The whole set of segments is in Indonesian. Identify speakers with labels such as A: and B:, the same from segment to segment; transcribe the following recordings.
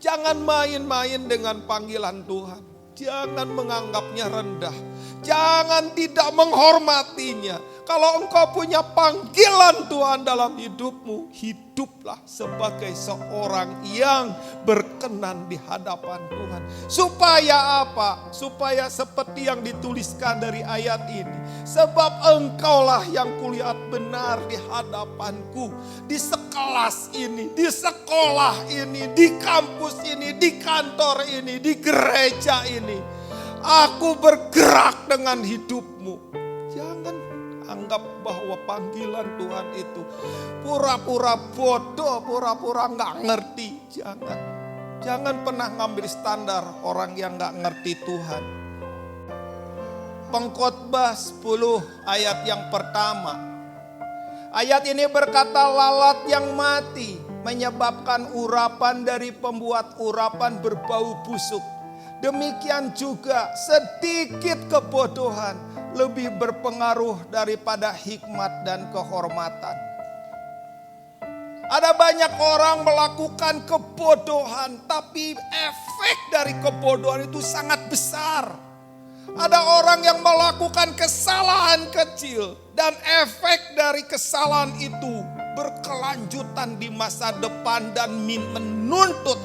A: Jangan main-main dengan panggilan Tuhan. Jangan menganggapnya rendah. Jangan tidak menghormatinya. Kalau engkau punya panggilan Tuhan dalam hidupmu, hiduplah sebagai seorang yang berkenan di hadapan Tuhan. Supaya apa? Supaya seperti yang dituliskan dari ayat ini. Sebab engkaulah yang kulihat benar di hadapanku. Di sekelas ini, di sekolah ini, di kampus ini, di kantor ini, di gereja ini. Aku bergerak dengan hidupmu. Jangan anggap bahwa panggilan Tuhan itu pura-pura bodoh, pura-pura gak ngerti. Jangan pernah ngambil standar orang yang gak ngerti Tuhan. Pengkhotbah 10 ayat yang pertama. Ayat ini berkata, lalat yang mati menyebabkan urapan dari pembuat urapan berbau busuk. Demikian juga sedikit kebodohan lebih berpengaruh daripada hikmat dan kehormatan. Ada banyak orang melakukan kebodohan, tapi efek dari kebodohan itu sangat besar. Ada orang yang melakukan kesalahan kecil dan efek dari kesalahan itu berkelanjutan di masa depan dan menuntut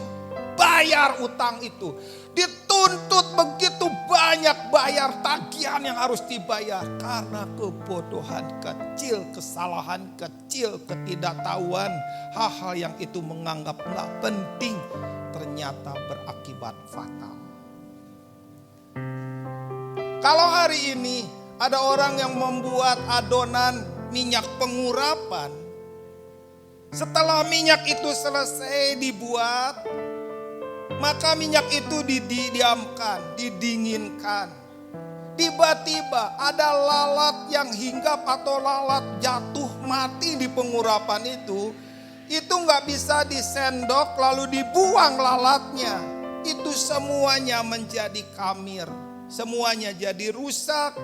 A: bayar utang itu. Dituntut begitu banyak bayar tagihan yang harus dibayar. Karena kebodohan kecil, kesalahan kecil, ketidaktahuan. Hal-hal yang itu menganggap gak penting ternyata berakibat fatal. Kalau hari ini ada orang yang membuat adonan minyak pengurapan. Setelah minyak itu selesai dibuat, maka minyak itu didiamkan, didinginkan. Tiba-tiba ada lalat yang hinggap atau lalat jatuh mati di pengurapan itu. Itu gak bisa disendok lalu dibuang lalatnya. Itu semuanya menjadi kamir. Semuanya jadi rusak.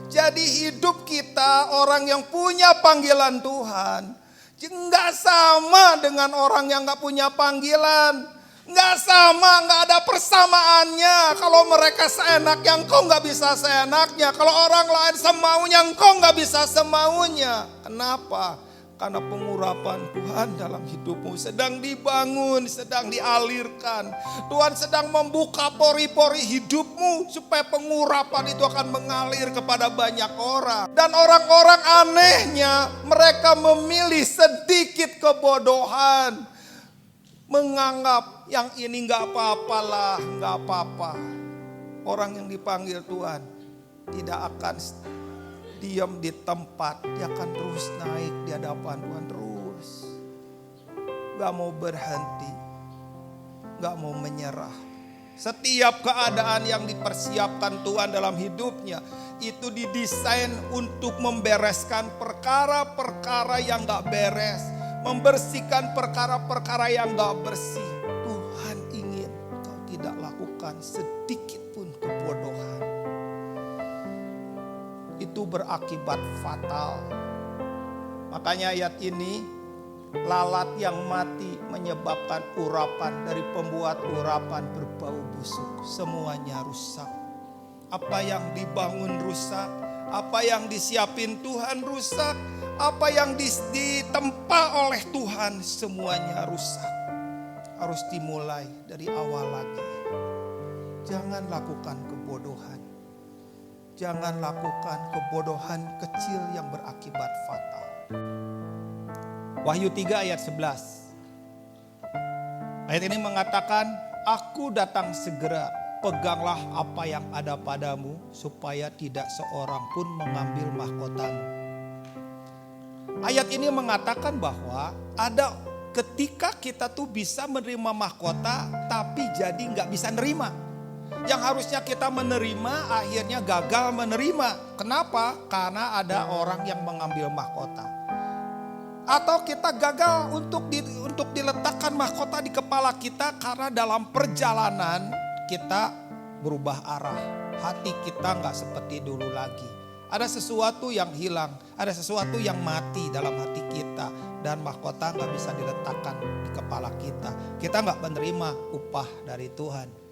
A: Jadi hidup kita orang yang punya panggilan Tuhan gak sama dengan orang yang gak punya panggilan. Gak sama, gak ada persamaannya. Kalau mereka seenaknya, engkau gak bisa seenaknya. Kalau orang lain semaunya, engkau gak bisa semaunya. Kenapa? Karena pengurapan Tuhan dalam hidupmu sedang dibangun, sedang dialirkan. Tuhan sedang membuka pori-pori hidupmu supaya pengurapan itu akan mengalir kepada banyak orang. Dan orang-orang anehnya, mereka memilih sedikit kebodohan. Menganggap yang ini gak apa-apalah, gak apa-apa. Orang yang dipanggil Tuhan tidak akan diam di tempat. Dia akan terus naik di hadapan Tuhan terus. Gak mau berhenti. Gak mau menyerah. Setiap keadaan yang dipersiapkan Tuhan dalam hidupnya itu didesain untuk membereskan perkara-perkara yang gak beres. Membersihkan perkara-perkara yang gak bersih. Tuhan ingin kau tidak lakukan sedikit pun kebodohan. Itu berakibat fatal. Makanya ayat ini, lalat yang mati menyebabkan urapan dari pembuat urapan berbau busuk. Semuanya rusak. Apa yang dibangun rusak. Apa yang disiapin Tuhan rusak. Apa yang ditempa oleh Tuhan semuanya rusak. Harus dimulai dari awal lagi. Jangan lakukan kebodohan. Jangan lakukan kebodohan kecil yang berakibat fatal. Wahyu 3 ayat 11. Ayat ini mengatakan, aku datang segera, peganglah apa yang ada padamu supaya tidak seorang pun mengambil mahkotamu. Ayat ini mengatakan bahwa ada ketika kita tuh bisa menerima mahkota tapi jadi gak bisa nerima. Yang harusnya kita menerima akhirnya gagal menerima. Kenapa? Karena ada orang yang mengambil mahkota. Atau kita gagal untuk diletakkan mahkota di kepala kita karena dalam perjalanan kita berubah arah. Hati kita gak seperti dulu lagi. Ada sesuatu yang hilang, ada sesuatu yang mati dalam hati kita. dan mahkota nggak bisa diletakkan di kepala kita. Kita nggak menerima upah dari Tuhan.